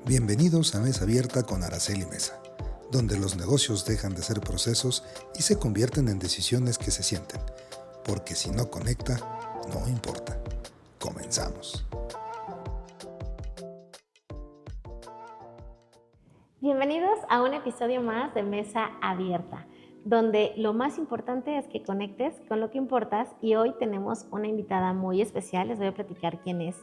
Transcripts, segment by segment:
Bienvenidos a Mesa Abierta con Araceli Mesa, donde los negocios dejan de ser procesos y se convierten en decisiones que se sienten, porque si no conecta, no importa. Comenzamos. Bienvenidos a un episodio más de Mesa Abierta, donde lo más importante es que conectes con lo que importas, y hoy tenemos una invitada muy especial. Les voy a platicar quién es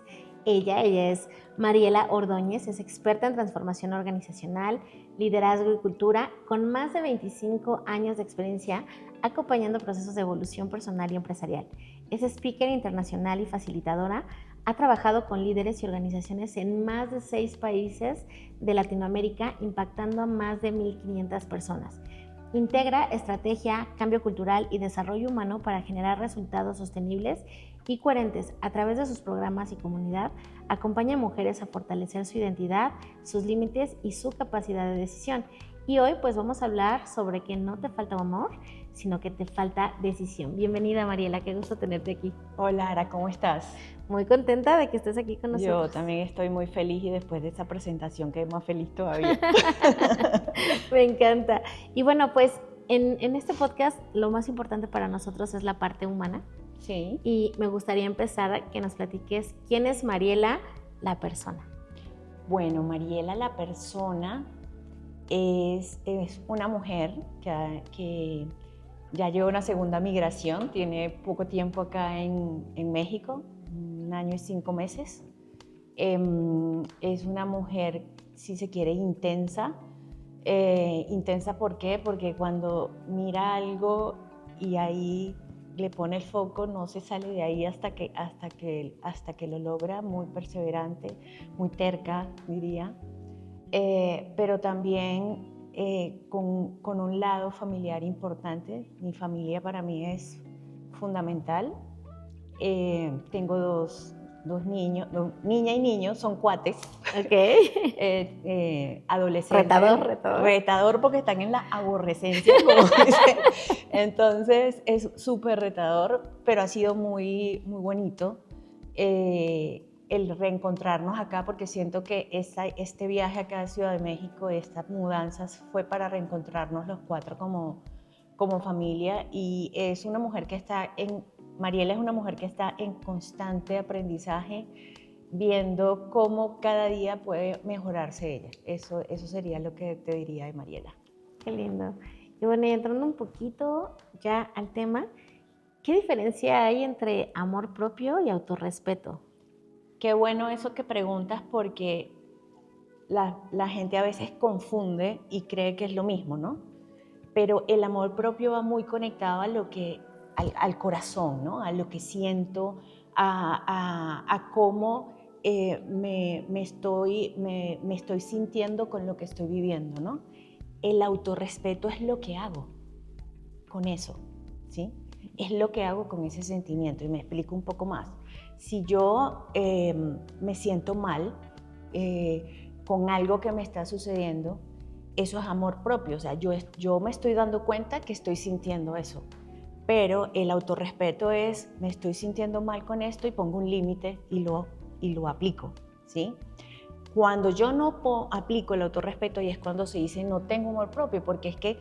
ella. Ella es Mariela Ordóñez, es experta en transformación organizacional, liderazgo y cultura, con más de 25 años de experiencia acompañando procesos de evolución personal y empresarial. Es speaker internacional y facilitadora. Ha trabajado con líderes y organizaciones en más de 6 países de Latinoamérica, impactando a más de 1,500 personas. Integra estrategia, cambio cultural y desarrollo humano para generar resultados sostenibles y coherentes. A través de sus programas y comunidad, acompaña a mujeres a fortalecer su identidad, sus límites y su capacidad de decisión. Y hoy pues vamos a hablar sobre que no te falta amor, sino que te falta decisión. Bienvenida, Mariela, qué gusto tenerte aquí. Hola, Ara, ¿cómo estás? Muy contenta de que estés aquí con nosotros. Yo también estoy muy feliz, y después de esa presentación quedé más feliz todavía. Me encanta. Y bueno, pues en este podcast lo más importante para nosotros es la parte humana. Sí. Y me gustaría empezar a que nos platiques quién es Mariela, la persona. Bueno, Mariela, la persona, es una mujer que ya lleva una segunda migración, tiene poco tiempo acá en México, 1 año y 5 meses. Es una mujer, si se quiere, intensa. Intensa, ¿por qué? Porque cuando mira algo y ahí le pone el foco, no se sale de ahí hasta que lo logra. Muy perseverante, muy terca, diría. Pero también con un lado familiar importante. Mi familia para mí es fundamental. Tengo dos niños, niña y niño, son cuates. Ok. Adolescentes. Retador porque están en la aborrecencia, como dicen. Entonces es súper retador, pero ha sido muy, muy bonito el reencontrarnos acá, porque siento que este viaje acá de Ciudad de México, estas mudanzas, fue para reencontrarnos los 4 como familia. Y es una mujer que Mariela es una mujer que está en constante aprendizaje, viendo cómo cada día puede mejorarse ella. Eso sería lo que te diría de Mariela. Qué lindo. Y bueno, y entrando un poquito ya al tema, ¿qué diferencia hay entre amor propio y autorrespeto? Qué bueno eso que preguntas, porque la gente a veces confunde y cree que es lo mismo, ¿no? Pero el amor propio va muy conectado al corazón, ¿no? A lo que siento, a cómo me estoy sintiendo con lo que estoy viviendo, ¿no? El autorrespeto es lo que hago con eso, ¿sí? Es lo que hago con ese sentimiento, y me explico un poco más. Si yo me siento mal con algo que me está sucediendo, eso es amor propio. O sea, yo me estoy dando cuenta que estoy sintiendo eso. Pero el autorrespeto es, me estoy sintiendo mal con esto y pongo un límite y lo aplico, ¿sí? Cuando yo no aplico el autorrespeto, y es cuando se dice no tengo amor propio, porque es que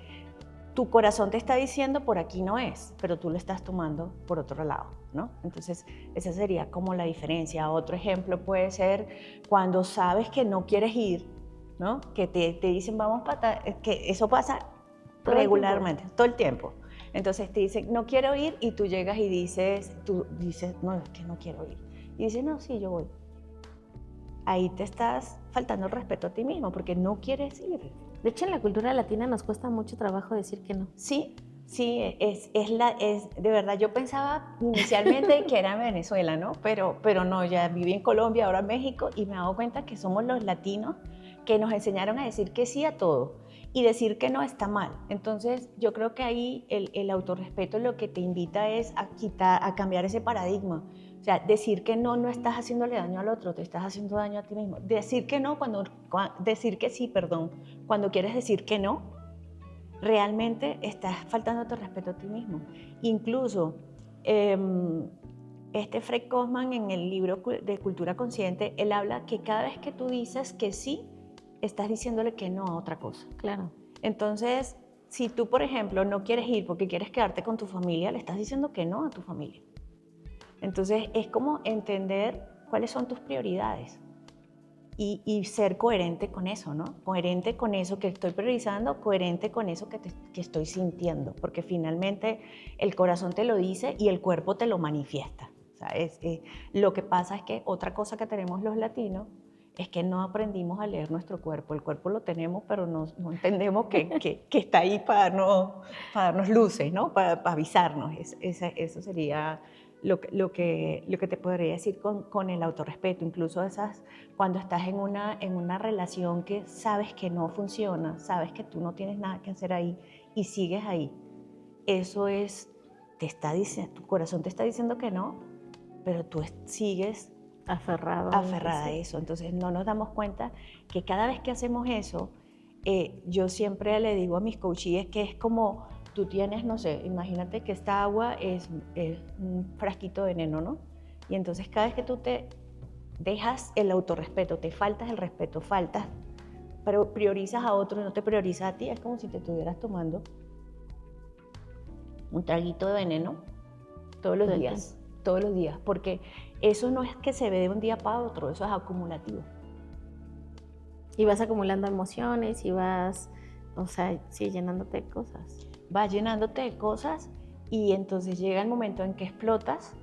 tu corazón te está diciendo por aquí no es, pero tú lo estás tomando por otro lado, ¿no? Entonces, esa sería como la diferencia. Otro ejemplo puede ser cuando sabes que no quieres ir, ¿no? Que te dicen vamos que eso pasa regularmente, todo el tiempo. Entonces te dicen no quiero ir, y tú llegas y tú dices no, es que no quiero ir. Y dices no, sí, yo voy. Ahí te estás faltando el respeto a ti mismo, porque no quieres ir. De hecho, en la cultura latina nos cuesta mucho trabajo decir que no. Sí, es de verdad. Yo pensaba inicialmente que era en Venezuela, ¿no? Pero no, ya viví en Colombia, ahora en México, y me he dado cuenta que somos los latinos que nos enseñaron a decir que sí a todo, y decir que no está mal. Entonces, yo creo que ahí el autorrespeto lo que te invita es a cambiar ese paradigma. O sea, decir que no estás haciéndole daño al otro, te estás haciendo daño a ti mismo. Decir que no decir que sí, perdón, cuando quieres decir que no, realmente estás faltándote respeto a ti mismo. Incluso Fred Kosman, en el libro de Cultura Consciente, él habla que cada vez que tú dices que sí, estás diciéndole que no a otra cosa. Claro. Entonces, si tú, por ejemplo, no quieres ir porque quieres quedarte con tu familia, le estás diciendo que no a tu familia. Entonces, es como entender cuáles son tus prioridades y ser coherente con eso, ¿no? Coherente con eso que estoy priorizando, coherente con eso que estoy sintiendo, porque finalmente el corazón te lo dice y el cuerpo te lo manifiesta. O sea, lo que pasa es que otra cosa que tenemos los latinos es que no aprendimos a leer nuestro cuerpo. El cuerpo lo tenemos, pero no entendemos que está ahí para darnos luces, ¿no? Para avisarnos. Eso sería lo que te podría decir con el autorrespeto. Incluso cuando estás en una relación que sabes que no funciona, sabes que tú no tienes nada que hacer ahí y sigues ahí. Eso tu corazón te está diciendo que no, pero tú sigues aferrada a eso. Entonces no nos damos cuenta que cada vez que hacemos eso, yo siempre le digo a mis coaches que es como tú tienes, no sé, imagínate que esta agua es un frasquito de veneno, ¿no? Y entonces cada vez que tú te dejas el autorrespeto, te faltas el respeto, pero priorizas a otro y no te priorizas a ti, es como si te estuvieras tomando un traguito de veneno todos los días, porque eso no es que se ve de un día para otro, eso es acumulativo. Y vas acumulando emociones y vas, sí, llenándote de cosas. Vas llenándote de cosas y entonces llega el momento en que explotas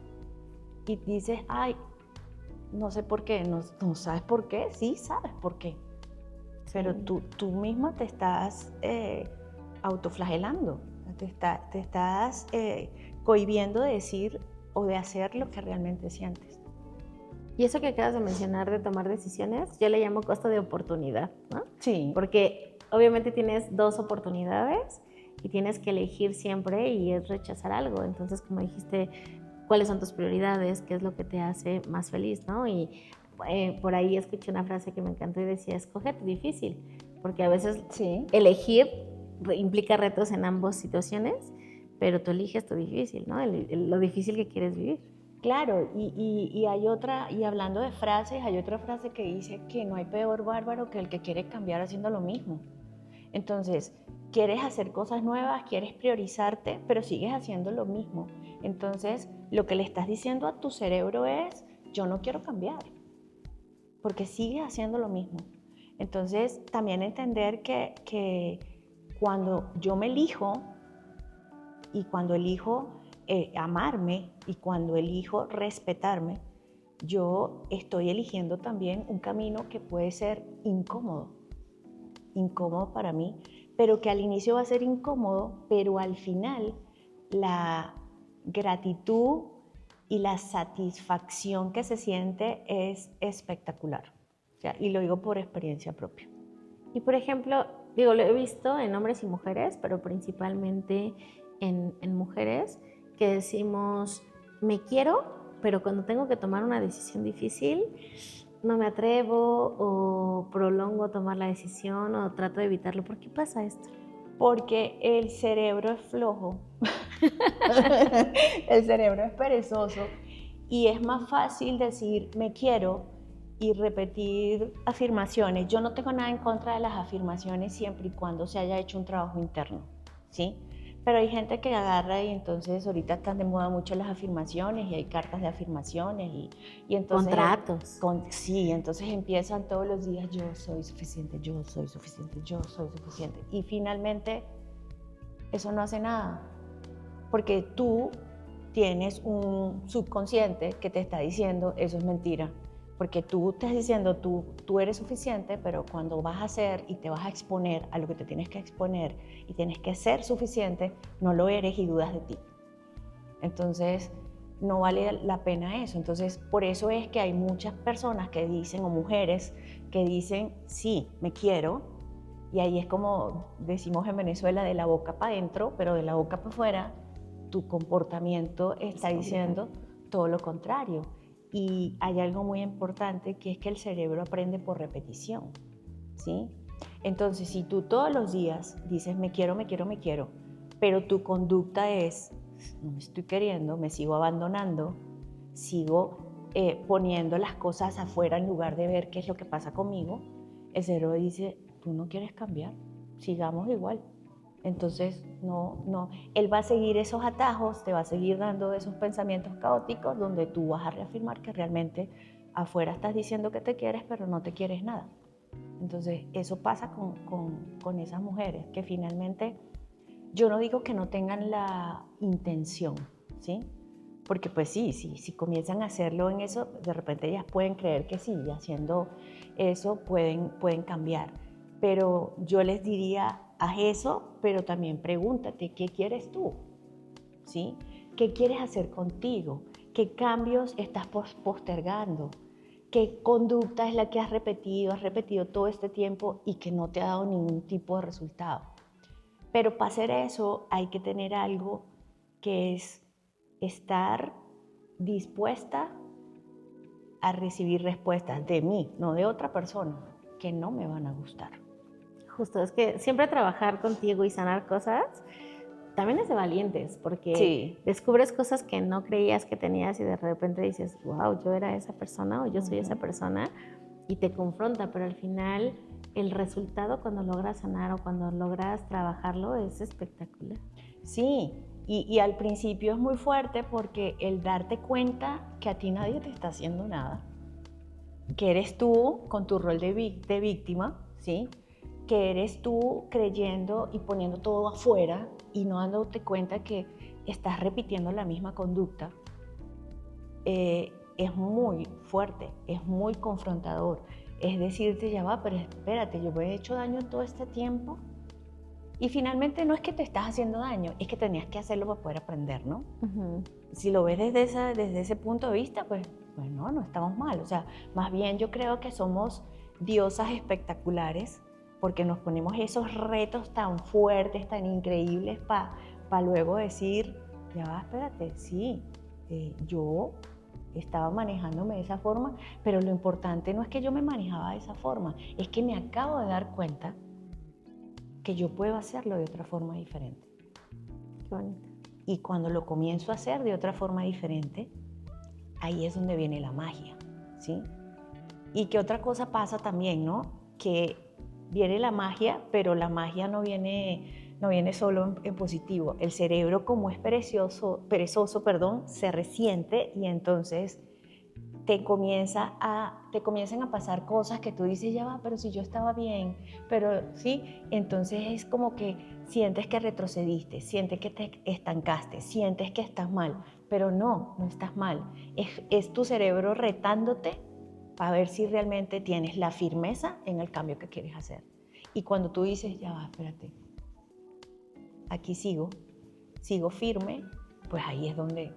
y dices, ay, no sé por qué, no sabes por qué, sí sabes por qué, pero tú misma te estás autoflagelando, te estás cohibiendo de decir o de hacer lo que realmente sientes. Y eso que acabas de mencionar de tomar decisiones, yo le llamo costo de oportunidad, ¿no? Sí. Porque obviamente tienes 2 oportunidades y tienes que elegir siempre y es rechazar algo. Entonces, como dijiste, ¿cuáles son tus prioridades? ¿Qué es lo que te hace más feliz, no? Y por ahí escuché una frase que me encantó y decía, escoge tu difícil, porque a veces elegir implica retos en ambas situaciones, pero tú eliges tu difícil, ¿no? Lo difícil que quieres vivir. Claro, y hay otra, y hablando de frases, hay otra frase que dice que no hay peor bárbaro que el que quiere cambiar haciendo lo mismo. Entonces, quieres hacer cosas nuevas, quieres priorizarte, pero sigues haciendo lo mismo. Entonces, lo que le estás diciendo a tu cerebro es, yo no quiero cambiar, porque sigues haciendo lo mismo. Entonces, también entender que cuando yo me elijo y cuando elijo amarme y cuando elijo respetarme, yo estoy eligiendo también un camino que puede ser incómodo para mí, pero que al inicio va a ser incómodo, pero al final la gratitud y la satisfacción que se siente es espectacular. O sea, y lo digo por experiencia propia. Y por ejemplo, lo he visto en hombres y mujeres, pero principalmente en mujeres, que decimos, me quiero, pero cuando tengo que tomar una decisión difícil, no me atrevo o prolongo tomar la decisión o trato de evitarlo. ¿Por qué pasa esto? Porque el cerebro es flojo, el cerebro es perezoso y es más fácil decir me quiero y repetir afirmaciones. Yo no tengo nada en contra de las afirmaciones siempre y cuando se haya hecho un trabajo interno, ¿sí? Pero hay gente que agarra y entonces ahorita están de moda mucho las afirmaciones y hay cartas de afirmaciones y entonces... Contratos. Sí, entonces empiezan todos los días, yo soy suficiente, yo soy suficiente, yo soy suficiente. Y finalmente eso no hace nada, porque tú tienes un subconsciente que te está diciendo eso es mentira. Porque tú estás diciendo, tú eres suficiente, pero cuando vas a hacer y te vas a exponer a lo que te tienes que exponer y tienes que ser suficiente, no lo eres y dudas de ti. Entonces, no vale la pena eso. Entonces, por eso es que hay muchas personas que dicen, o mujeres, que dicen, sí, me quiero, y ahí es como decimos en Venezuela, de la boca para adentro, pero de la boca para afuera, tu comportamiento está diciendo todo lo contrario. Y hay algo muy importante que es que el cerebro aprende por repetición, ¿sí? Entonces, si tú todos los días dices me quiero, me quiero, me quiero, pero tu conducta es no me estoy queriendo, me sigo abandonando, sigo poniendo las cosas afuera en lugar de ver qué es lo que pasa conmigo, el cerebro dice, tú no quieres cambiar, sigamos igual. Entonces, no, él va a seguir esos atajos, te va a seguir dando esos pensamientos caóticos donde tú vas a reafirmar que realmente afuera estás diciendo que te quieres, pero no te quieres nada. Entonces, eso pasa con esas mujeres, que finalmente, yo no digo que no tengan la intención, ¿sí? Porque pues sí, si comienzan a hacerlo en eso, de repente ellas pueden creer que sí, y haciendo eso pueden cambiar. Pero yo les diría, haz eso, pero también pregúntate, ¿qué quieres tú? ¿Sí? ¿Qué quieres hacer contigo? ¿Qué cambios estás postergando? ¿Qué conducta es la que has repetido todo este tiempo y que no te ha dado ningún tipo de resultado? Pero para hacer eso hay que tener algo que es estar dispuesta a recibir respuestas de mí, no de otra persona, que no me van a gustar. Justo, es que siempre trabajar contigo y sanar cosas también es de valientes, porque Sí. descubres cosas que no creías que tenías y de repente dices, wow, yo era esa persona o yo soy esa persona, y te confronta, pero al final el resultado cuando logras sanar o cuando logras trabajarlo es espectacular. Sí, y al principio es muy fuerte porque el darte cuenta que a ti nadie te está haciendo nada, que eres tú con tu rol de víctima, ¿sí? Que eres tú creyendo y poniendo todo afuera y no dándote cuenta que estás repitiendo la misma conducta, es muy fuerte, es muy confrontador. Es decirte, ya va, pero espérate, yo me he hecho daño todo este tiempo. Y finalmente no es que te estás haciendo daño, es que tenías que hacerlo para poder aprender, ¿no? Si lo ves desde ese punto de vista, pues no estamos mal. O sea, más bien yo creo que somos diosas espectaculares porque nos ponemos esos retos tan fuertes, tan increíbles para luego decir, ya va, espérate, sí, yo estaba manejándome de esa forma, pero lo importante no es que yo me manejaba de esa forma, es que me acabo de dar cuenta que yo puedo hacerlo de otra forma diferente. Qué bonito. Y cuando lo comienzo a hacer de otra forma diferente, ahí es donde viene la magia, ¿sí? Y que otra cosa pasa también, ¿no? Que viene la magia, pero la magia no viene solo en positivo. El cerebro, como es perezoso, se resiente y entonces te comienzan a pasar cosas que tú dices, ya va, pero si yo estaba bien, pero sí, entonces es como que sientes que retrocediste, sientes que te estancaste, sientes que estás mal, pero no estás mal. Es tu cerebro retándote para ver si realmente tienes la firmeza en el cambio que quieres hacer. Y cuando tú dices, ya va, espérate, aquí sigo firme, pues ahí es donde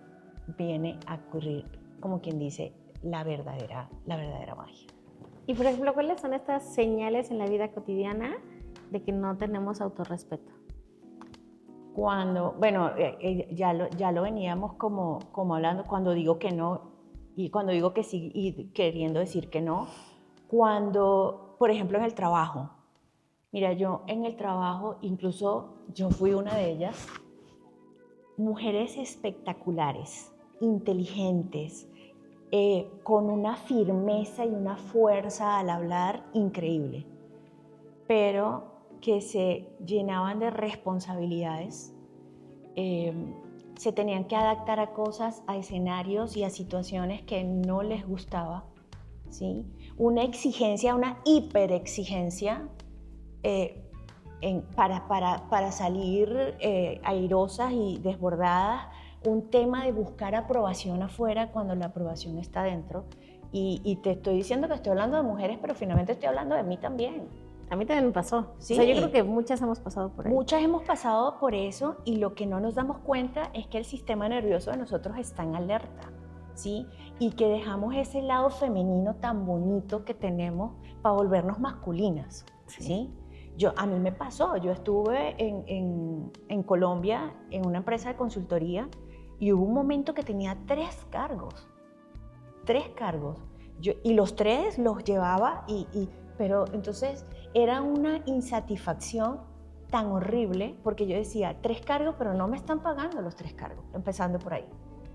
viene a ocurrir, como quien dice, la verdadera magia. Y por ejemplo, ¿cuáles son estas señales en la vida cotidiana de que no tenemos autorrespeto? Cuando, bueno, ya lo veníamos como hablando, cuando digo que no y cuando digo que sí y queriendo decir que no, cuando, por ejemplo, en el trabajo. Mira, yo en el trabajo, incluso yo fui una de ellas, mujeres espectaculares, inteligentes, con una firmeza y una fuerza al hablar increíble, pero que se llenaban de responsabilidades, se tenían que adaptar a cosas, a escenarios y a situaciones que no les gustaba, ¿sí? Una exigencia, una hiperexigencia para salir airosas y desbordadas, un tema de buscar aprobación afuera cuando la aprobación está dentro. Y te estoy diciendo que estoy hablando de mujeres, pero finalmente estoy hablando de mí también. A mí también me pasó. Sí. O sea, yo creo que muchas hemos pasado por ahí. Muchas hemos pasado por eso y lo que no nos damos cuenta es que el sistema nervioso de nosotros está en alerta, ¿sí? Y que dejamos ese lado femenino tan bonito que tenemos para volvernos masculinas, ¿sí? A mí me pasó, yo estuve en Colombia en una empresa de consultoría y hubo un momento que tenía 3 cargos. Y los 3 los llevaba, pero entonces era una insatisfacción tan horrible porque yo decía, 3 cargos, pero no me están pagando los 3 cargos, empezando por ahí.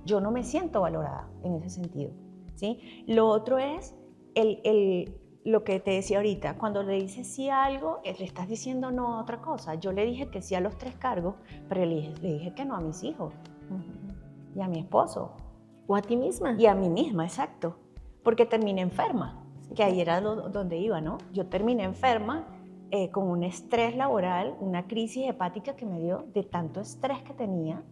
Yo no me siento valorada en ese sentido, ¿sí? Lo otro es lo que te decía ahorita, cuando le dices sí a algo, le estás diciendo no a otra cosa. Yo le dije que sí a los 3 cargos, pero le dije que no a mis hijos y a mi esposo. O a ti misma. Y a mí misma, exacto. Porque terminé enferma, Sí, que ahí era donde iba, ¿no? Yo terminé enferma con un estrés laboral, una crisis hepática que me dio de tanto estrés que tenía,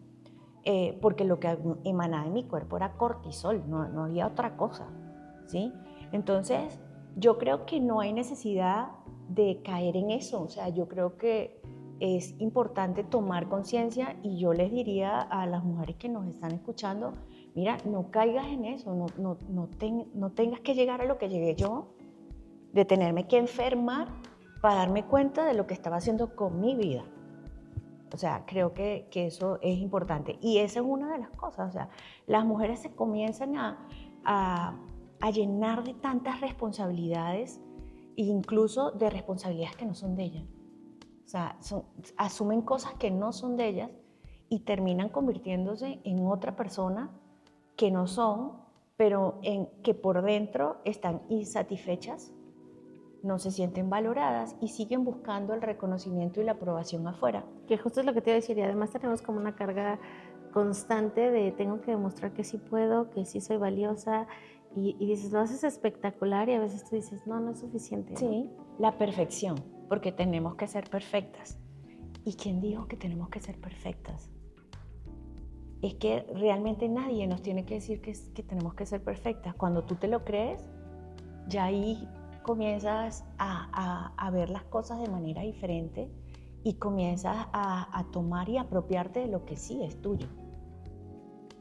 porque lo que emanaba en mi cuerpo era cortisol, no había otra cosa, ¿sí? Entonces, yo creo que no hay necesidad de caer en eso. O sea, yo creo que es importante tomar conciencia, y yo les diría a las mujeres que nos están escuchando, mira, no caigas en eso, no tengas que llegar a lo que llegué yo, de tenerme que enfermar para darme cuenta de lo que estaba haciendo con mi vida. O sea, creo que eso es importante. Y esa es una de las cosas. O sea, las mujeres se comienzan a llenar de tantas responsabilidades, incluso de responsabilidades que no son de ellas. O sea, asumen cosas que no son de ellas y terminan convirtiéndose en otra persona que no son, pero que por dentro están insatisfechas, no se sienten valoradas y siguen buscando el reconocimiento y la aprobación afuera. Que justo es lo que te iba a decir, y además tenemos como una carga constante de tengo que demostrar que sí puedo, que sí soy valiosa, y dices, lo haces espectacular, y a veces tú dices, no es suficiente, ¿no? Sí, la perfección, porque tenemos que ser perfectas. ¿Y quién dijo que tenemos que ser perfectas? Es que realmente nadie nos tiene que decir que tenemos que ser perfectas. Cuando tú te lo crees, ya ahí comienzas a ver las cosas de manera diferente y comienzas a tomar y apropiarte de lo que sí es tuyo.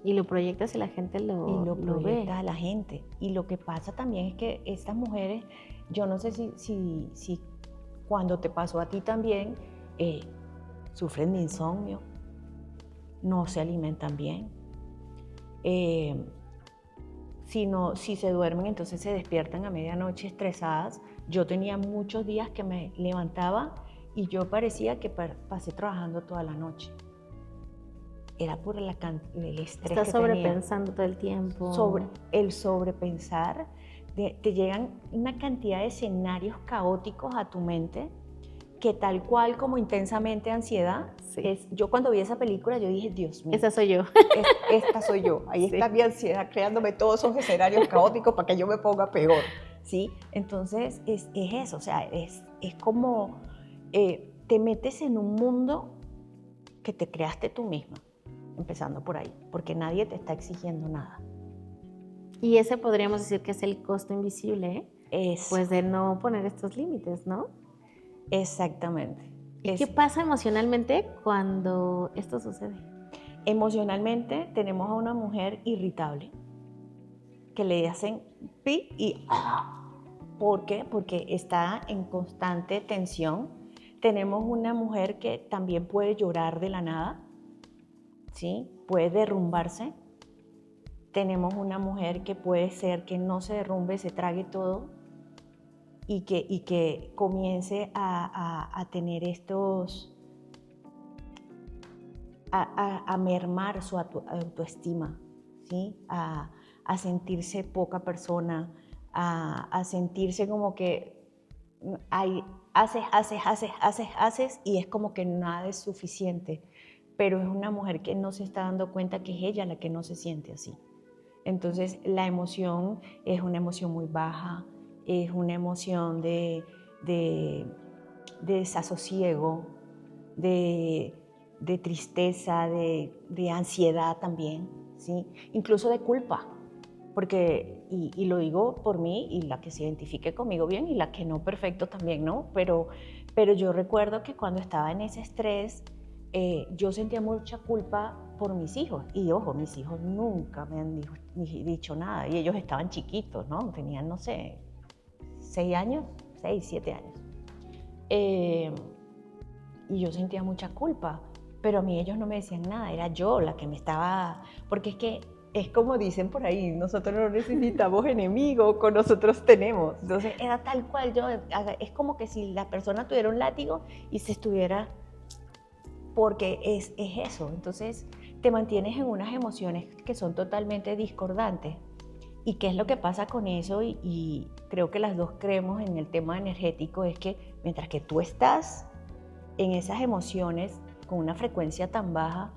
Y lo proyectas y la gente lo proyectas ve. a la gente. Y lo que pasa también es que estas mujeres, yo no sé si cuando te pasó a ti también, sufren de insomnio, no se alimentan bien. Si se duermen, entonces se despiertan a medianoche estresadas. Yo tenía muchos días que me levantaba y yo parecía que pasé trabajando toda la noche. Era por el estrés que tenía. Estás sobrepensando todo el tiempo. El sobrepensar, te llegan una cantidad de escenarios caóticos a tu mente que tal cual como Intensamente ansiedad. Sí. Yo cuando vi esa película yo dije, Dios mío. Esa soy yo. Esta soy yo. Ahí Sí. está mi ansiedad creándome todos esos escenarios caóticos para que yo me ponga peor, ¿sí? Entonces es eso, o sea, es como te metes en un mundo que te creaste tú misma, empezando por ahí, porque nadie te está exigiendo nada. Y ese podríamos decir que es el costo invisible, Eso. pues de no poner estos límites, ¿no? Exactamente. ¿Y qué pasa emocionalmente cuando esto sucede? Emocionalmente tenemos a una mujer irritable que le hacen pi y ¿por qué? Porque está en constante tensión. Tenemos una mujer que también puede llorar de la nada, ¿sí? Puede derrumbarse. Tenemos una mujer que puede ser que no se derrumbe, se trague todo y que comience a tener a mermar su autoestima, ¿sí? A sentirse poca persona, a sentirse como que haces y es como que nada es suficiente, pero es una mujer que no se está dando cuenta que es ella la que no se siente así. Entonces la emoción es una emoción muy baja, es una emoción de desasosiego, de tristeza, de ansiedad también, ¿sí? Incluso de culpa, porque, y lo digo por mí, y la que se identifique conmigo bien, y la que no, perfecto también, ¿no? Pero yo recuerdo que cuando estaba en ese estrés, yo sentía mucha culpa por mis hijos, y ojo, mis hijos nunca me han dicho nada, y ellos estaban chiquitos, ¿no? Tenían, no sé, 6 años, 6, 7 años. Y yo sentía mucha culpa, pero a mí ellos no me decían nada, era yo la que me estaba... Porque es que es como dicen por ahí, nosotros no necesitamos enemigos, con nosotros tenemos. Entonces era tal cual yo, es como que si la persona tuviera un látigo y se estuviera... Porque es eso, entonces te mantienes en unas emociones que son totalmente discordantes ¿Y qué es lo que pasa con eso? Y creo que las dos creemos en el tema energético, es que mientras que tú estás en esas emociones con una frecuencia tan baja,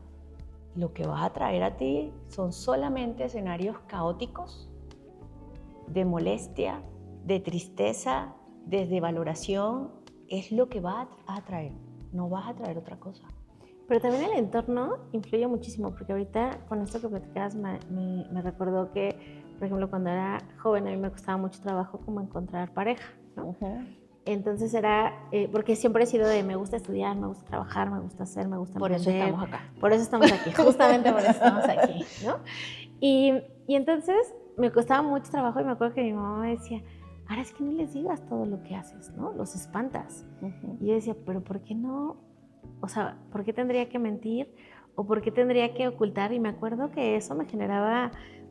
lo que vas a traer a ti son solamente escenarios caóticos, de molestia, de tristeza, de desvaloración. Es lo que vas a traer, no vas a traer otra cosa. Pero también el entorno influye muchísimo, porque ahorita con esto que platicabas me recordó que, por ejemplo, cuando era joven a mí me costaba mucho trabajo como encontrar pareja, ¿no? Uh-huh. Entonces era, porque siempre he sido de me gusta estudiar, me gusta trabajar, me gusta hacer, me gusta Por emprender. eso estamos acá. Por eso estamos aquí, justamente por eso estamos aquí, ¿no? Y entonces me costaba mucho trabajo y me acuerdo que mi mamá me decía, ahora es que no les digas todo lo que haces, ¿no? Los espantas. Uh-huh. Y yo decía, pero ¿por qué no? O sea, ¿por qué tendría que mentir? ¿O por qué tendría que ocultar? Y me acuerdo que eso me generaba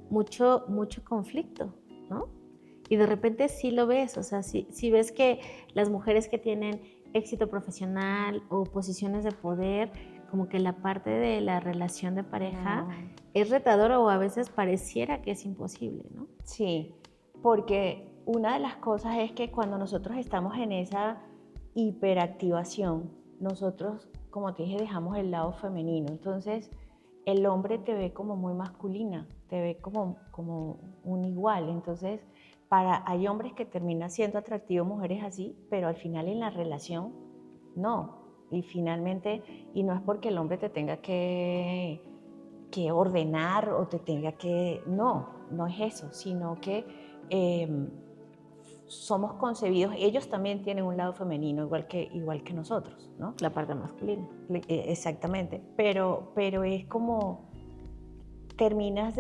mucho conflicto, ¿no? Y de repente sí lo ves, o sea, sí ves que las mujeres que tienen éxito profesional o posiciones de poder, como que la parte de la relación de pareja es retadora o a veces pareciera que es imposible, ¿no? Sí, porque una de las cosas es que cuando nosotros estamos en esa hiperactivación, nosotros, como te dije, dejamos el lado femenino. Entonces, el hombre te ve como muy masculina, te ve como un igual. Entonces, hay hombres que terminan siendo atractivos mujeres así, pero al final en la relación, no. Y finalmente, y no es porque el hombre te tenga que ordenar o te tenga que... No es eso, sino que somos concebidos, ellos también tienen un lado femenino igual que nosotros, ¿no? La parte masculina. Exactamente, pero es como terminas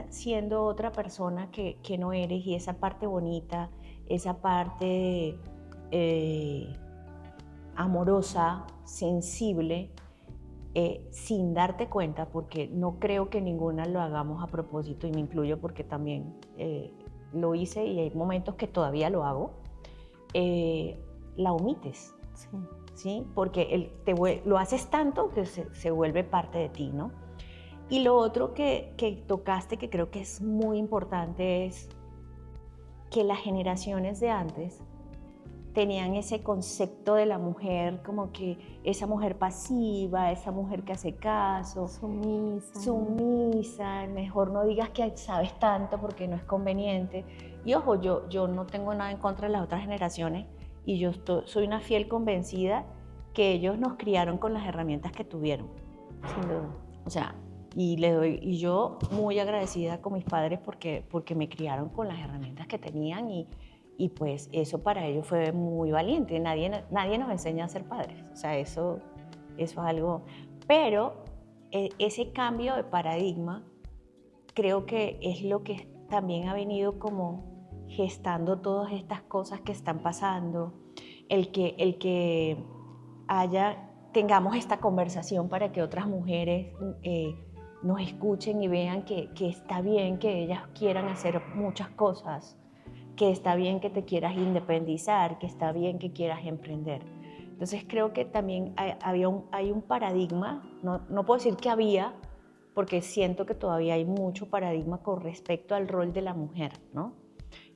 siendo otra persona que no eres, y esa parte bonita, esa parte amorosa, sensible, sin darte cuenta, porque no creo que ninguna lo hagamos a propósito, y me incluyo porque también lo hice y hay momentos que todavía lo hago, la omites, ¿sí? Porque lo haces tanto que se vuelve parte de ti, ¿no? Y lo otro que tocaste, que creo que es muy importante, es que las generaciones de antes tenían ese concepto de la mujer como que esa mujer pasiva, esa mujer que hace caso, sumisa, mejor no digas que sabes tanto porque no es conveniente. Y ojo, yo no tengo nada en contra de las otras generaciones, y yo soy una fiel convencida que ellos nos criaron con las herramientas que tuvieron, sin duda. O sea, y yo muy agradecida con mis padres porque me criaron con las herramientas que tenían, y pues eso para ellos fue muy valiente. Nadie nos enseña a ser padres, o sea, eso es algo. Pero ese cambio de paradigma creo que es lo que también ha venido como gestando todas estas cosas que están pasando, el que tengamos esta conversación para que otras mujeres nos escuchen y vean que está bien que ellas quieran hacer muchas cosas, que está bien que te quieras independizar, que está bien que quieras emprender. Entonces creo que también hay un paradigma, no puedo decir que había, porque siento que todavía hay mucho paradigma con respecto al rol de la mujer, ¿no?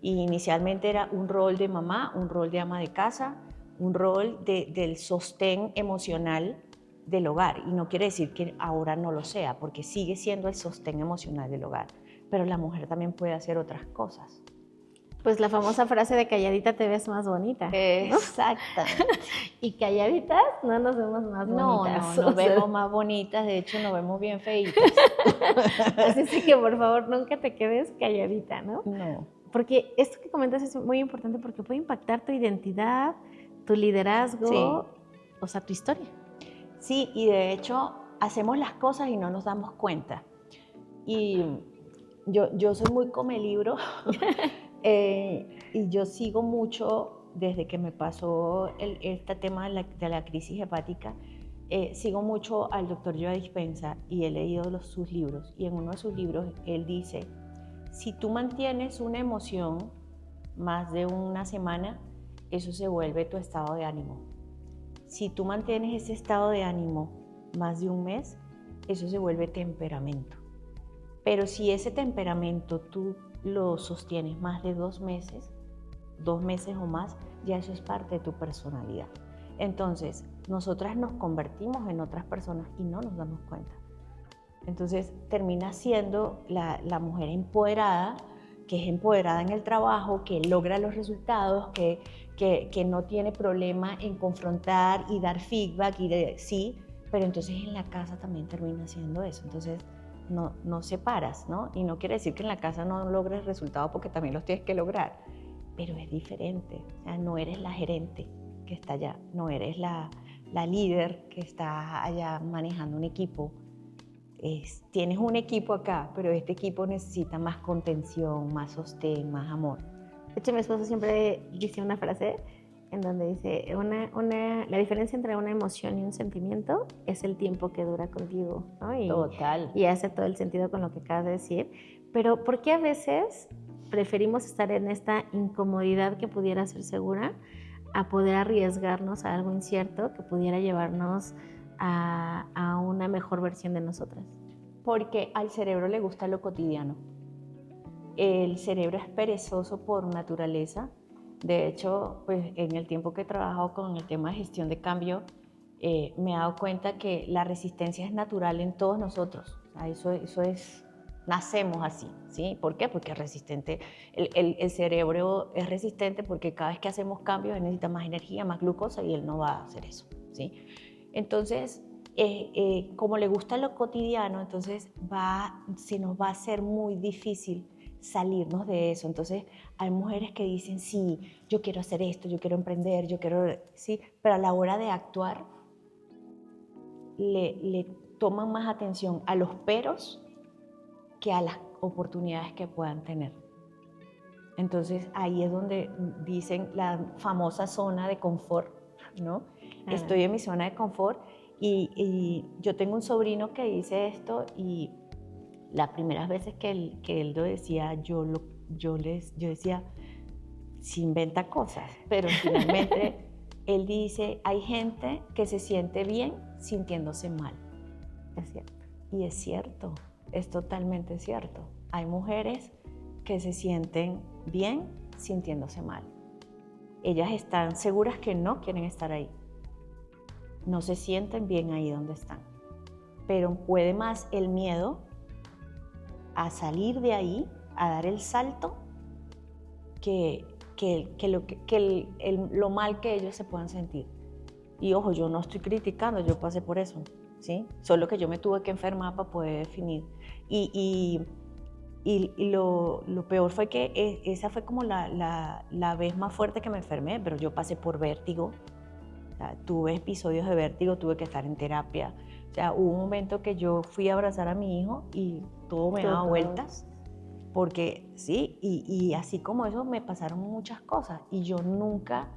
Y inicialmente era un rol de mamá, un rol de ama de casa, un rol del sostén emocional del hogar. Y no quiere decir que ahora no lo sea, porque sigue siendo el sostén emocional del hogar. Pero la mujer también puede hacer otras cosas. Pues la famosa frase de calladita te ves más bonita, ¿no? Exactamente. Y calladitas no nos vemos más bonitas. No nos vemos más bonitas, de hecho nos vemos bien feitas. Así es que por favor nunca te quedes calladita, ¿no? No. Porque esto que comentas es muy importante porque puede impactar tu identidad, tu liderazgo, Sí. O sea, tu historia. Sí, y de hecho hacemos las cosas y no nos damos cuenta. Y yo soy muy come libro. Y yo sigo mucho, desde que me pasó este tema de la crisis hepática, sigo mucho al doctor Joe Dispenza, y he leído sus libros, y en uno de sus libros él dice, si tú mantienes una emoción más de una semana, eso se vuelve tu estado de ánimo. Si tú mantienes ese estado de ánimo más de un mes, eso se vuelve temperamento. Pero si ese temperamento tú lo sostienes más de 2 meses, 2 meses o más, ya eso es parte de tu personalidad. Entonces, nosotras nos convertimos en otras personas y no nos damos cuenta. Entonces, termina siendo la mujer empoderada, que es empoderada en el trabajo, que logra los resultados, que no tiene problema en confrontar y dar feedback sí, pero entonces en la casa también termina siendo eso. Entonces, no separas, ¿no? Y no quiere decir que en la casa no logres resultados porque también los tienes que lograr, pero es diferente. O sea, no eres la gerente que está allá, no eres la líder que está allá manejando un equipo. Tienes un equipo acá, pero este equipo necesita más contención, más sostén, más amor. De hecho, mi esposo siempre dice una frase en donde dice, la diferencia entre una emoción y un sentimiento es el tiempo que dura contigo, ¿no? Total. Y hace todo el sentido con lo que acabas de decir. Pero ¿por qué a veces preferimos estar en esta incomodidad que pudiera ser segura a poder arriesgarnos a algo incierto que pudiera llevarnos a una mejor versión de nosotras? Porque al cerebro le gusta lo cotidiano. El cerebro es perezoso por naturaleza. De hecho, pues en el tiempo que he trabajado con el tema de gestión de cambio, me he dado cuenta que la resistencia es natural en todos nosotros. O sea, eso es, nacemos así, ¿sí? ¿Por qué? Porque es resistente. El cerebro es resistente porque cada vez que hacemos cambios él necesita más energía, más glucosa y él no va a hacer eso, ¿sí? Entonces, como le gusta lo cotidiano, entonces se nos va a hacer muy difícil salirnos de eso. Entonces hay mujeres que dicen, sí, yo quiero hacer esto, yo quiero emprender, sí, pero a la hora de actuar le toman más atención a los peros que a las oportunidades que puedan tener. Entonces ahí es donde dicen la famosa zona de confort, ¿no? Estoy en mi zona de confort y yo tengo un sobrino que dice esto y las primeras veces que él lo decía, yo decía, se inventa cosas, pero finalmente él dice, hay gente que se siente bien sintiéndose mal. Es cierto. Y es cierto, es totalmente cierto. Hay mujeres que se sienten bien sintiéndose mal. Ellas están seguras que no quieren estar ahí. No se sienten bien ahí donde están. Pero puede más el miedo a salir de ahí, a dar el salto, que lo mal que ellos se puedan sentir. Y ojo, yo no estoy criticando, yo pasé por eso, ¿sí? Solo que yo me tuve que enfermar para poder definir. Y lo peor fue que esa fue como la vez más fuerte que me enfermé, pero yo pasé por vértigo. O sea, tuve episodios de vértigo, tuve que estar en terapia. O sea, hubo un momento que yo fui a abrazar a mi hijo y todo me daba vueltas. Porque sí, y así como eso me pasaron muchas cosas y yo nunca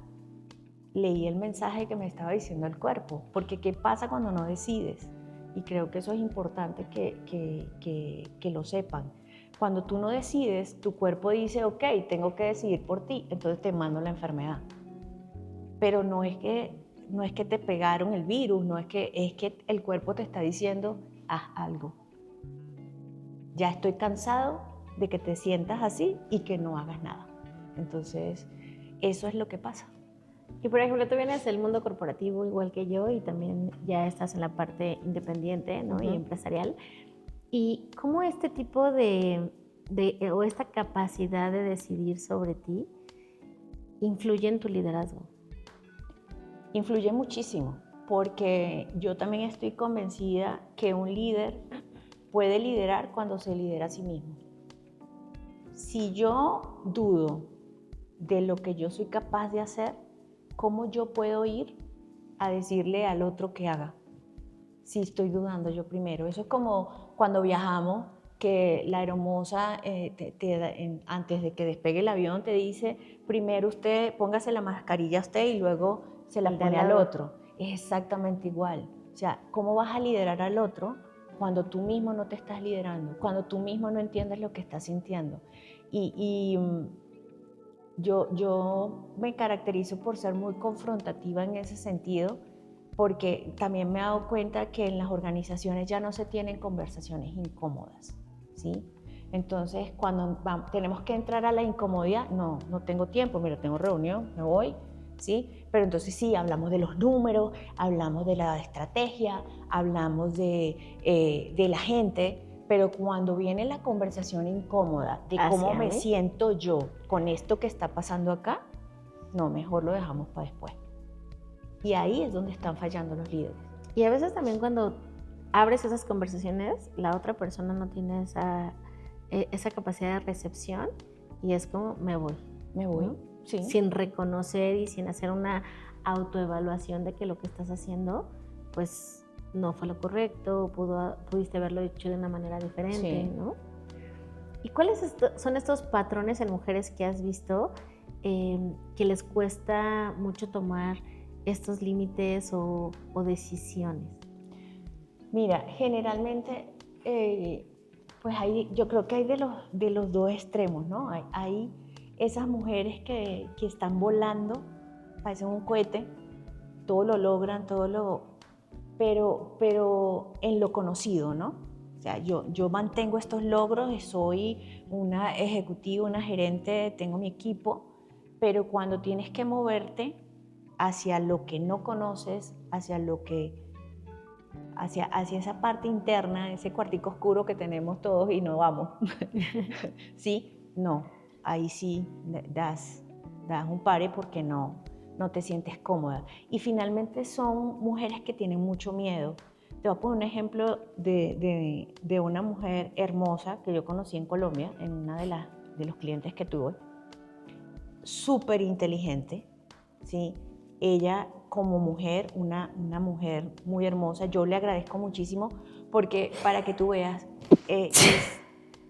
leí el mensaje que me estaba diciendo el cuerpo. Porque ¿qué pasa cuando no decides? Y creo que eso es importante que lo sepan. Cuando tú no decides, tu cuerpo dice, ok, tengo que decidir por ti, entonces te mando la enfermedad. Pero no es que te pegaron el virus, es que el cuerpo te está diciendo, haz algo. Ya estoy cansado de que te sientas así y que no hagas nada. Entonces, eso es lo que pasa. Y por ejemplo, tú vienes del mundo corporativo igual que yo y también ya estás en la parte independiente, ¿no? Y empresarial. ¿Y cómo este tipo o esta capacidad de decidir sobre ti influye en tu liderazgo? Influye muchísimo, porque yo también estoy convencida que un líder puede liderar cuando se lidera a sí mismo. Si yo dudo de lo que yo soy capaz de hacer, ¿cómo yo puedo ir a decirle al otro que haga? Si estoy dudando yo primero. Eso es como cuando viajamos, que la aeromoza antes de que despegue el avión te dice, primero usted póngase la mascarilla a usted y luego se la pone al otro. Es exactamente igual. O sea, ¿cómo vas a liderar al otro cuando tú mismo no te estás liderando? Cuando tú mismo no entiendes lo que estás sintiendo. Yo me caracterizo por ser muy confrontativa en ese sentido, porque también me he dado cuenta que en las organizaciones ya no se tienen conversaciones incómodas, ¿sí? Entonces, cuando tenemos que entrar a la incomodidad, no tengo tiempo, mira, tengo reunión, me voy, ¿sí? Pero entonces sí, hablamos de los números, hablamos de la estrategia, hablamos de la gente, pero cuando viene la conversación incómoda de cómo me siento yo con esto que está pasando acá, no, mejor lo dejamos para después. Y ahí es donde están fallando los líderes. Y a veces también cuando abres esas conversaciones, la otra persona no tiene esa capacidad de recepción y es como, me voy. ¿No? Sí. Sin reconocer y sin hacer una autoevaluación de que lo que estás haciendo, pues no fue lo correcto, pudiste haberlo hecho de una manera diferente, sí. ¿No? ¿Y cuáles son estos patrones en mujeres que has visto que les cuesta mucho tomar estos límites o decisiones? Mira, generalmente, pues yo creo que hay de los dos extremos, ¿no? Hay esas mujeres que están volando, parecen un cohete, todo lo logran, pero en lo conocido, ¿no? O sea, yo mantengo estos logros, soy una ejecutiva, una gerente, tengo mi equipo, pero cuando tienes que moverte hacia lo que no conoces, hacia esa parte interna, ese cuartico oscuro que tenemos todos y no vamos, ¿sí? No, ahí sí das un pare porque no te sientes cómoda. Y finalmente son mujeres que tienen mucho miedo. Te voy a poner un ejemplo de una mujer hermosa que yo conocí en Colombia, en una de los clientes que tuve, súper inteligente, ¿sí? Ella como mujer, una mujer muy hermosa, yo le agradezco muchísimo porque para que tú veas,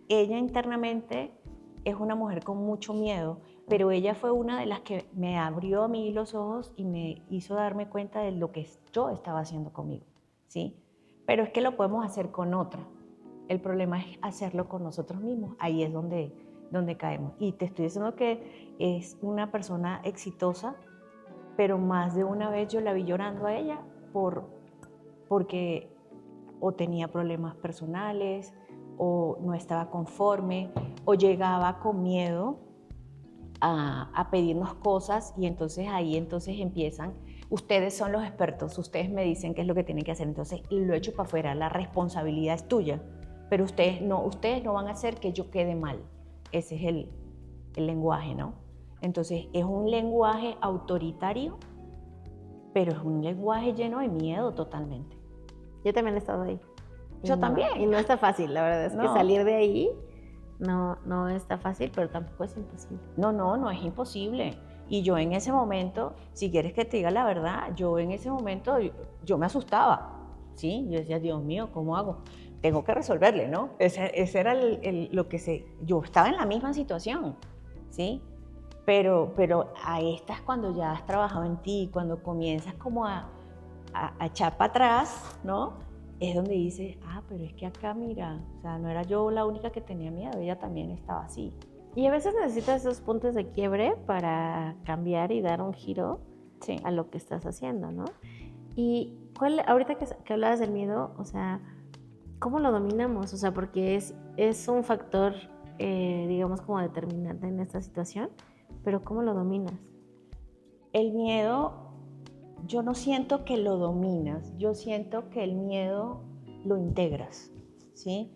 ella internamente es una mujer con mucho miedo, pero ella fue una de las que me abrió a mí los ojos y me hizo darme cuenta de lo que yo estaba haciendo conmigo, ¿sí? Pero es que lo podemos hacer con otra. El problema es hacerlo con nosotros mismos. Ahí es donde caemos. Y te estoy diciendo que es una persona exitosa, pero más de una vez yo la vi llorando a ella porque o tenía problemas personales, o no estaba conforme, o llegaba con miedo a pedirnos cosas y entonces ahí empiezan, ustedes son los expertos, ustedes me dicen qué es lo que tienen que hacer, entonces lo echo para afuera, la responsabilidad es tuya, pero ustedes no van a hacer que yo quede mal. Ese es el lenguaje, ¿no? Entonces es un lenguaje autoritario, pero es un lenguaje lleno de miedo totalmente. Yo también he estado ahí. Yo también. Y no está fácil, la verdad es que salir de ahí no está fácil, pero tampoco es imposible. No es imposible. Y yo en ese momento, si quieres que te diga la verdad, yo en ese momento yo me asustaba, ¿sí? Yo decía, Dios mío, ¿cómo hago? Tengo que resolverle, ¿no? Ese era lo que yo estaba en la misma situación, ¿sí? Pero a estas cuando ya has trabajado en ti, cuando comienzas como a echar para atrás, ¿no? Es donde dices, pero es que acá mira, o sea, no era yo la única que tenía miedo, ella también estaba así. Y a veces necesitas esos puntos de quiebre para cambiar y dar un giro a lo que estás haciendo, ¿no? Y ahorita que hablabas del miedo, o sea, ¿cómo lo dominamos? O sea, porque es un factor, digamos, como determinante en esta situación, pero ¿cómo lo dominas? El miedo, yo no siento que lo dominas, yo siento que el miedo lo integras, ¿sí?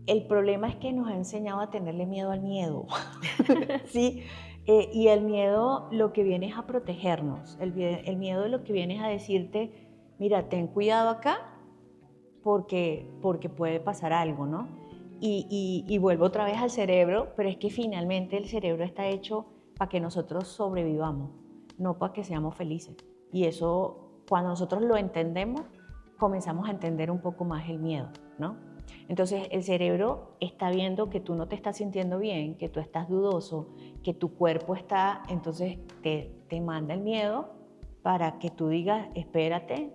El problema es que nos ha enseñado a tenerle miedo al miedo, ¿sí? Y el miedo lo que viene es a protegernos, el miedo lo que viene es a decirte, mira, ten cuidado acá porque puede pasar algo, ¿no? Y vuelvo otra vez al cerebro, pero es que finalmente el cerebro está hecho para que nosotros sobrevivamos, no para que seamos felices. Y eso, cuando nosotros lo entendemos, comenzamos a entender un poco más el miedo, ¿no? Entonces el cerebro está viendo que tú no te estás sintiendo bien, que tú estás dudoso, que tu cuerpo está, entonces te manda el miedo para que tú digas, espérate,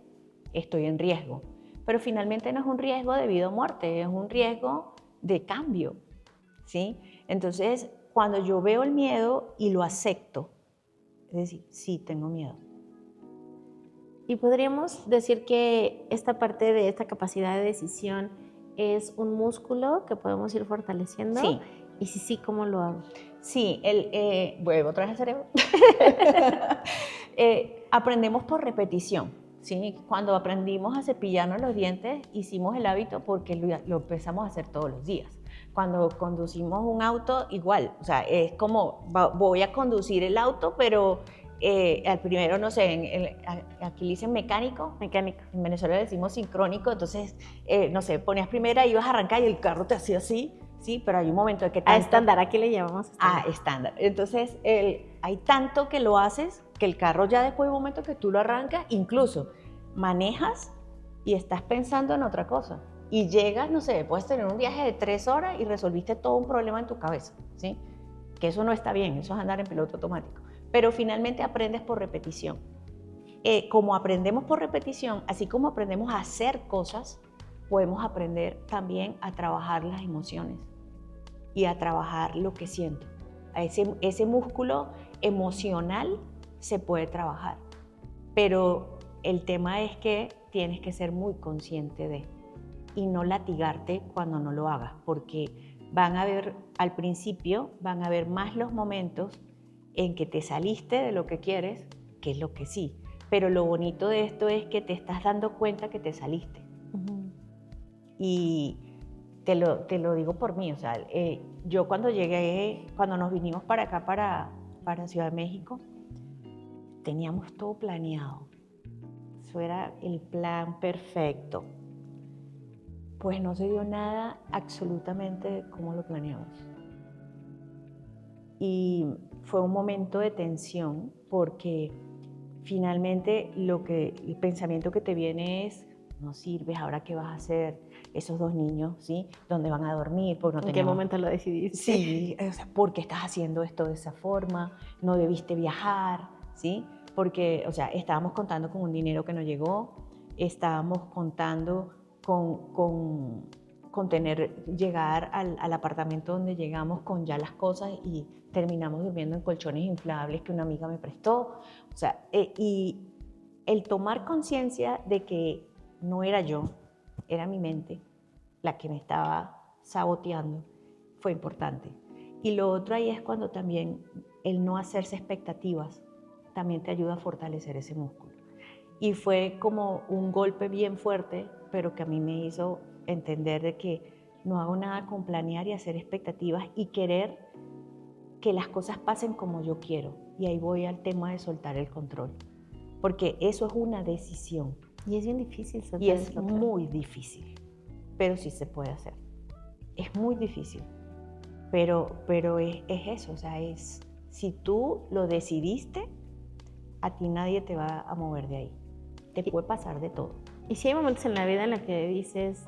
estoy en riesgo. Pero finalmente no es un riesgo de vida o muerte, es un riesgo de cambio, ¿sí? Entonces, cuando yo veo el miedo y lo acepto, es decir, sí, tengo miedo. Y podríamos decir que esta parte de esta capacidad de decisión es un músculo que podemos ir fortaleciendo. Sí. Y si sí, ¿cómo lo hago? Sí, vuelvo otra vez al cerebro. Aprendemos por repetición, ¿sí? Cuando aprendimos a cepillarnos los dientes, hicimos el hábito porque lo empezamos a hacer todos los días. Cuando conducimos un auto, igual, o sea, es como, voy a conducir el auto, pero al primero, no sé, aquí le dicen mecánico, en Venezuela le decimos sincrónico, entonces, no sé, ponías primera, ibas a arrancar y el carro te hacía así, sí, pero hay un momento de que A estándar, aquí le llamamos estándar. Estándar. Entonces, hay tanto que lo haces que el carro ya después de un momento que tú lo arrancas, incluso manejas y estás pensando en otra cosa. Y llegas, no sé, puedes tener un viaje de 3 horas y resolviste todo un problema en tu cabeza, ¿sí? Que eso no está bien, eso es andar en piloto automático. Pero finalmente aprendes por repetición. Como aprendemos por repetición, así como aprendemos a hacer cosas, podemos aprender también a trabajar las emociones y a trabajar lo que siento. Ese músculo emocional se puede trabajar, pero el tema es que tienes que ser muy consciente de y no latigarte cuando no lo hagas, porque al principio van a haber más los momentos en que te saliste de lo que quieres que es lo que sí, pero lo bonito de esto es que te estás dando cuenta que te saliste. Uh-huh. Y te lo digo por mí, o sea, yo cuando nos vinimos para acá, para Ciudad de México, teníamos todo planeado. Eso era el plan perfecto. Pues no se dio nada absolutamente como lo planeamos. Y fue un momento de tensión porque finalmente el pensamiento que te viene es: no sirves, ¿ahora qué vas a hacer? Esos 2 niños, ¿sí? ¿Dónde van a dormir? Porque no ¿En qué momento lo decidiste? Sí, o sea, ¿por qué estás haciendo esto de esa forma? No debiste viajar, ¿sí? Porque, o sea, estábamos contando con un dinero que no llegó, estábamos contando con llegar al apartamento donde llegamos con ya las cosas y terminamos durmiendo en colchones inflables que una amiga me prestó. O sea, y el tomar conciencia de que no era yo, era mi mente la que me estaba saboteando, fue importante. Y lo otro ahí es cuando también el no hacerse expectativas también te ayuda a fortalecer ese músculo. Y fue como un golpe bien fuerte, pero que a mí me hizo entender de que no hago nada con planear y hacer expectativas y querer que las cosas pasen como yo quiero. Y ahí voy al tema de soltar el control, porque eso es una decisión. Y es bien difícil soltar y es muy difícil, pero sí se puede hacer. Es muy difícil, pero es eso, o sea, si tú lo decidiste, a ti nadie te va a mover de ahí. Te puede pasar de todo. Y si hay momentos en la vida en los que dices,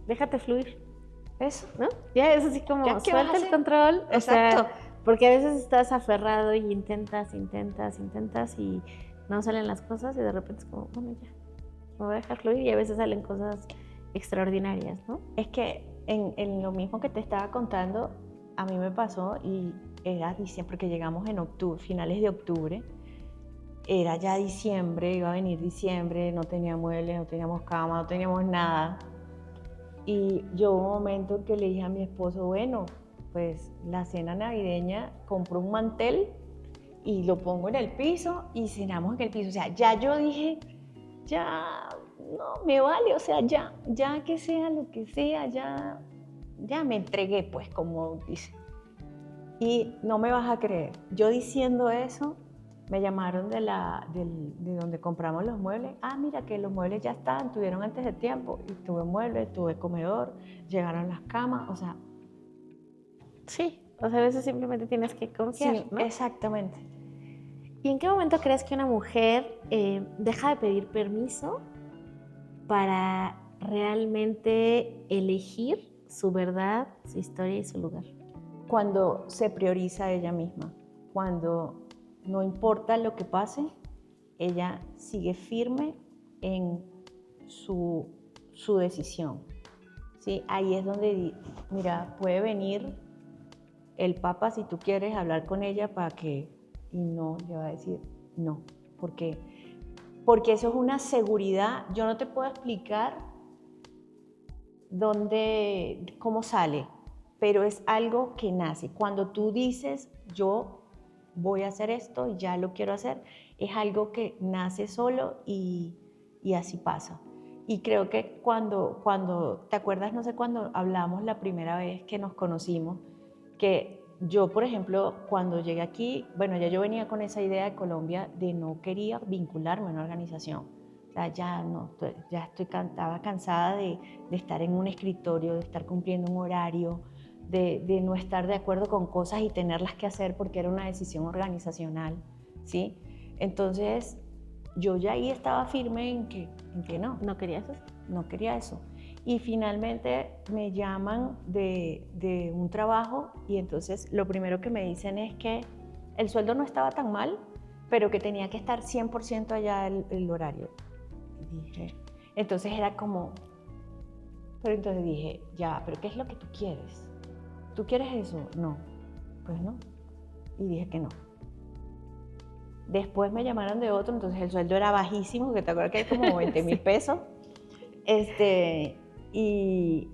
déjate fluir. Eso, ¿no? Ya es así como, suelta el control. Exacto. O sea, porque a veces estás aferrado y intentas y no salen las cosas y de repente es como, bueno, ya, me voy a dejar fluir, y a veces salen cosas extraordinarias, ¿no? Es que en lo mismo que te estaba contando, a mí me pasó y era diciembre, porque llegamos en octubre, finales de octubre, era ya diciembre, iba a venir diciembre, no tenía muebles, no teníamos cama, no teníamos nada. Y yo hubo un momento en que le dije a mi esposo, bueno, pues la cena navideña, compro un mantel y lo pongo en el piso y cenamos en el piso. O sea, ya yo dije, ya no me vale, o sea, ya que sea lo que sea, ya me entregué, pues, como dice. Y no me vas a creer, yo diciendo eso, me llamaron de donde compramos los muebles. Mira que los muebles ya están, tuvieron antes de tiempo. Y tuve muebles, tuve comedor, llegaron las camas, o sea. Sí, o sea, a veces simplemente tienes que confiar, sí, ¿no? Exactamente. ¿Y en qué momento crees que una mujer deja de pedir permiso para realmente elegir su verdad, su historia y su lugar? Cuando se prioriza a ella misma, cuando no importa lo que pase, ella sigue firme en su decisión. ¿Sí? Ahí es donde, mira, puede venir el Papa si tú quieres hablar con ella para que, y no, le va a decir no, porque eso es una seguridad. Yo no te puedo explicar cómo sale, pero es algo que nace. Cuando tú dices, yo voy a hacer esto y ya lo quiero hacer, es algo que nace solo y así pasa. Y creo que cuando, ¿te acuerdas? No sé, cuando hablamos la primera vez que nos conocimos, que yo, por ejemplo, cuando llegué aquí, bueno, ya yo venía con esa idea de Colombia de no quería vincularme a una organización. O sea, estaba cansada de estar en un escritorio, de estar cumpliendo un horario, de no estar de acuerdo con cosas y tenerlas que hacer porque era una decisión organizacional, ¿sí? Entonces, yo ya ahí estaba firme en que no. ¿No querías eso? No quería eso. Y finalmente me llaman de un trabajo y entonces lo primero que me dicen es que el sueldo no estaba tan mal, pero que tenía que estar 100% allá el horario. Y dije, entonces era como, pero entonces dije, ya, pero ¿qué es lo que tú quieres? ¿Tú quieres eso? No, pues no. Y dije que no. Después me llamaron de otro, entonces el sueldo era bajísimo, que te acuerdas que era como 20,000 pesos. Y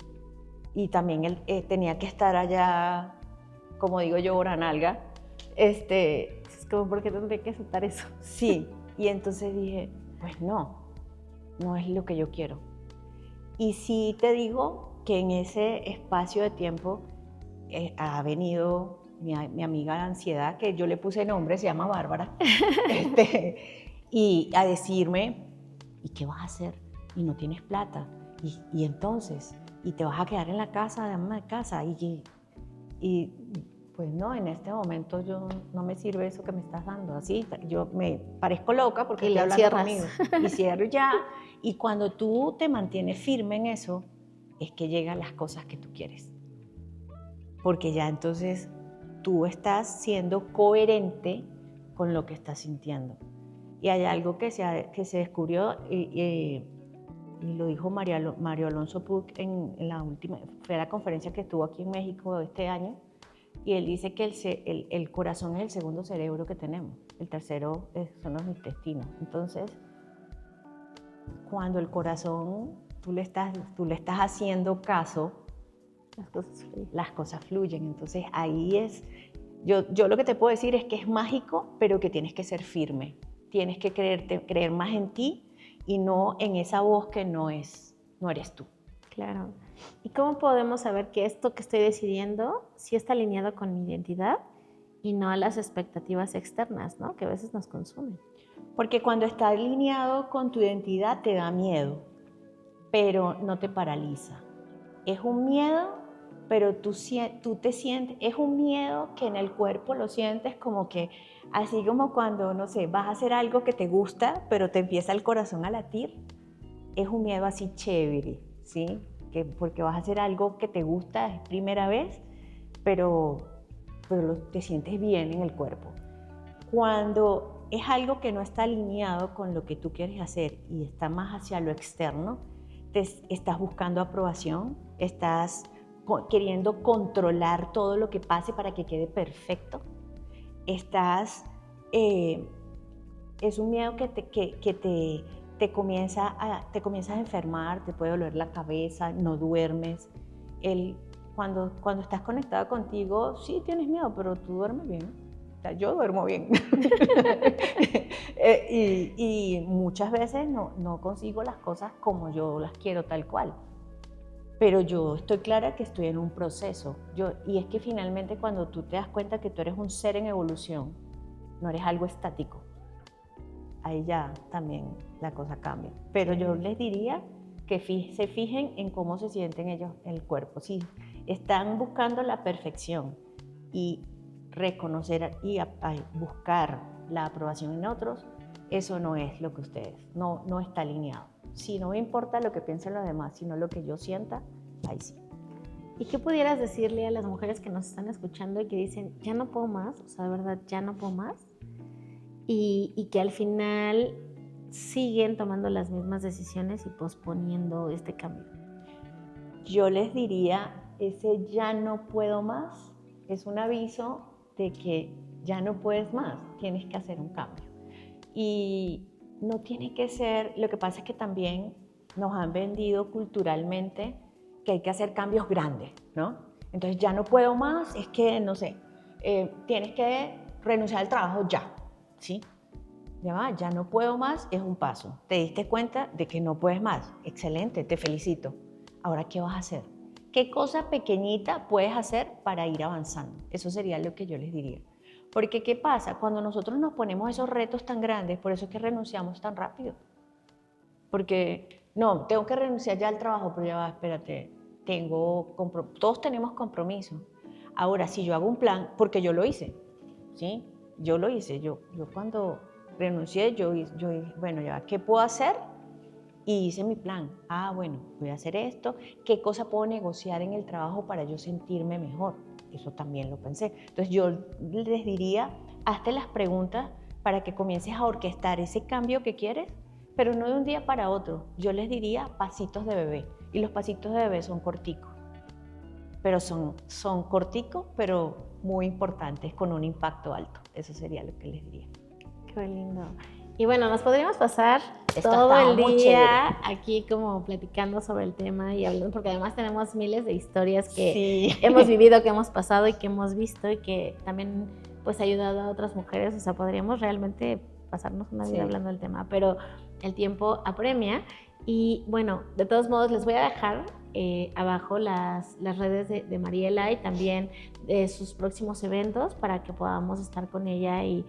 también tenía que estar allá, como digo yo, hora nalga. Es como, ¿por qué tendría que aceptar eso? Sí, y entonces dije, pues no es lo que yo quiero. Y sí te digo que en ese espacio de tiempo ha venido mi amiga de ansiedad, que yo le puse nombre, se llama Bárbara, y a decirme, ¿y qué vas a hacer? Y no tienes plata, y entonces, y te vas a quedar en la casa, de ama de casa, y pues no, en este momento yo no me sirve eso que me estás dando, así, yo me parezco loca porque estoy hablando conmigo, y cierro ya, y cuando tú te mantienes firme en eso, es que llegan las cosas que tú quieres, porque ya entonces tú estás siendo coherente con lo que estás sintiendo. Y hay algo que se descubrió, y lo dijo Mario Alonso Puig en la última, fue la conferencia que estuvo aquí en México este año, y él dice que el corazón es el segundo cerebro que tenemos, el tercero son los intestinos. Entonces, cuando el corazón, tú le estás haciendo caso, las cosas fluyen. Entonces ahí es, yo lo que te puedo decir es que es mágico, pero que tienes que ser firme, tienes que creer más en ti y no en esa voz que no eres tú. Claro. ¿Y cómo podemos saber que esto que estoy decidiendo sí está alineado con mi identidad y no a las expectativas externas, ¿no? Que a veces nos consumen? Porque cuando está alineado con tu identidad te da miedo, pero no te paraliza. Es un miedo, pero tú te sientes, es un miedo que en el cuerpo lo sientes como que, así como cuando, no sé, vas a hacer algo que te gusta, pero te empieza el corazón a latir. Es un miedo así chévere, ¿sí? Porque vas a hacer algo que te gusta, es primera vez, pero te sientes bien en el cuerpo. Cuando es algo que no está alineado con lo que tú quieres hacer y está más hacia lo externo, estás buscando aprobación, estás queriendo controlar todo lo que pase para que quede perfecto. Es un miedo que te comienzas a enfermar, te puede doler la cabeza, no duermes. Cuando estás conectada contigo, sí tienes miedo, pero tú duermes bien. O sea, yo duermo bien. Y muchas veces no consigo las cosas como yo las quiero tal cual. Pero yo estoy clara que estoy en un proceso. Y es que finalmente cuando tú te das cuenta que tú eres un ser en evolución, no eres algo estático, ahí ya también la cosa cambia. Pero yo les diría que se fijen en cómo se sienten ellos en el cuerpo. Si están buscando la perfección y reconocer y buscar la aprobación en otros, eso no es lo que ustedes, no está alineado. Si no me importa lo que piensen los demás, sino lo que yo sienta, ahí sí. ¿Y qué pudieras decirle a las mujeres que nos están escuchando y que dicen, ya no puedo más, o sea, de verdad, ya no puedo más? Y que al final siguen tomando las mismas decisiones y posponiendo este cambio. Yo les diría, ese ya no puedo más es un aviso de que ya no puedes más, tienes que hacer un cambio. Y no tiene que ser, lo que pasa es que también nos han vendido culturalmente que hay que hacer cambios grandes, ¿no? Entonces ya no puedo más, es que, no sé, tienes que renunciar al trabajo ya, ¿sí? Ya no puedo más, es un paso. Te diste cuenta de que no puedes más. Excelente, te felicito. Ahora, ¿qué vas a hacer? ¿Qué cosa pequeñita puedes hacer para ir avanzando? Eso sería lo que yo les diría. Porque, ¿qué pasa? Cuando nosotros nos ponemos esos retos tan grandes, por eso es que renunciamos tan rápido. Porque, no, tengo que renunciar ya al trabajo, pero ya va, espérate, todos tenemos compromiso. Ahora, si yo hago un plan, porque yo lo hice, ¿sí? Yo lo hice. Yo cuando renuncié, yo dije, bueno, ya, ¿qué puedo hacer? Y hice mi plan. Bueno, voy a hacer esto. ¿Qué cosa puedo negociar en el trabajo para yo sentirme mejor? Eso también lo pensé. Entonces yo les diría, hazte las preguntas para que comiences a orquestar ese cambio que quieres, pero no de un día para otro. Yo les diría pasitos de bebé. Y los pasitos de bebé son corticos. Pero son corticos, pero muy importantes, con un impacto alto. Eso sería lo que les diría. Qué lindo. Y bueno, nos podríamos pasar todo el día aquí como platicando sobre el tema y hablando, porque además tenemos miles de historias que hemos vivido, que hemos pasado y que hemos visto y que también pues ha ayudado a otras mujeres. O sea, podríamos realmente pasarnos una vida hablando del tema, pero el tiempo apremia. Y bueno, de todos modos les voy a dejar abajo las redes de Mariela y también de sus próximos eventos para que podamos estar con ella y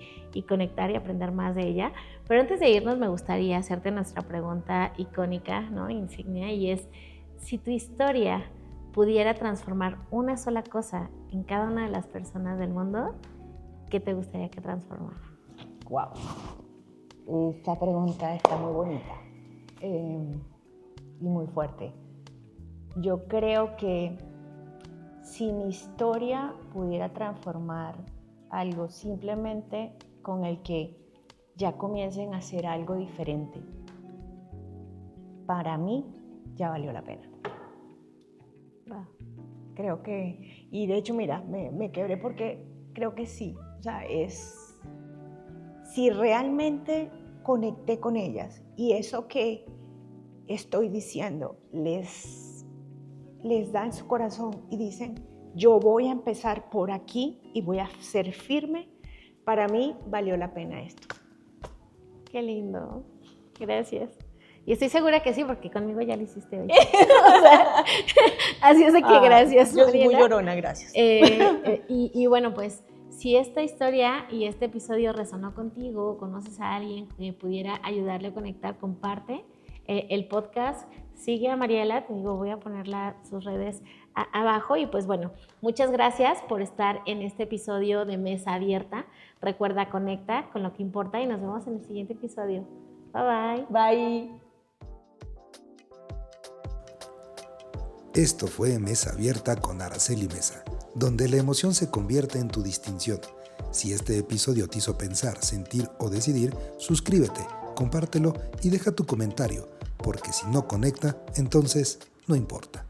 conectar y aprender más de ella. Pero antes de irnos me gustaría hacerte nuestra pregunta icónica, ¿no? Insignia, y es, si tu historia pudiera transformar una sola cosa en cada una de las personas del mundo, ¿qué te gustaría que transformara? Wow. Esta pregunta está muy bonita. Y muy fuerte. Yo creo que si mi historia pudiera transformar algo simplemente con el que ya comiencen a hacer algo diferente, para mí ya valió la pena. Creo que, y de hecho mira, me quebré porque creo que sí, o sea, si realmente conecté con ellas y eso que estoy diciendo les da en su corazón y dicen, yo voy a empezar por aquí y voy a ser firme, para mí valió la pena esto. Qué lindo, gracias. Y estoy segura que sí, porque conmigo ya lo hiciste hoy. O sea, así es de que gracias, yo soy Mariela. muy llorona, gracias. Y bueno, pues si esta historia y este episodio resonó contigo, o conoces a alguien que pudiera ayudarle a conectar, comparte el podcast, sigue a Mariela, te digo, voy a poner sus redes abajo. Y pues bueno, muchas gracias por estar en este episodio de Mesa Abierta. Recuerda, conecta con lo que importa y nos vemos en el siguiente episodio. Bye bye. Bye. Esto fue Mesa Abierta con Araceli Mesa, donde la emoción se convierte en tu distinción. Si este episodio te hizo pensar, sentir o decidir, suscríbete, compártelo y deja tu comentario, porque si no conecta, entonces no importa.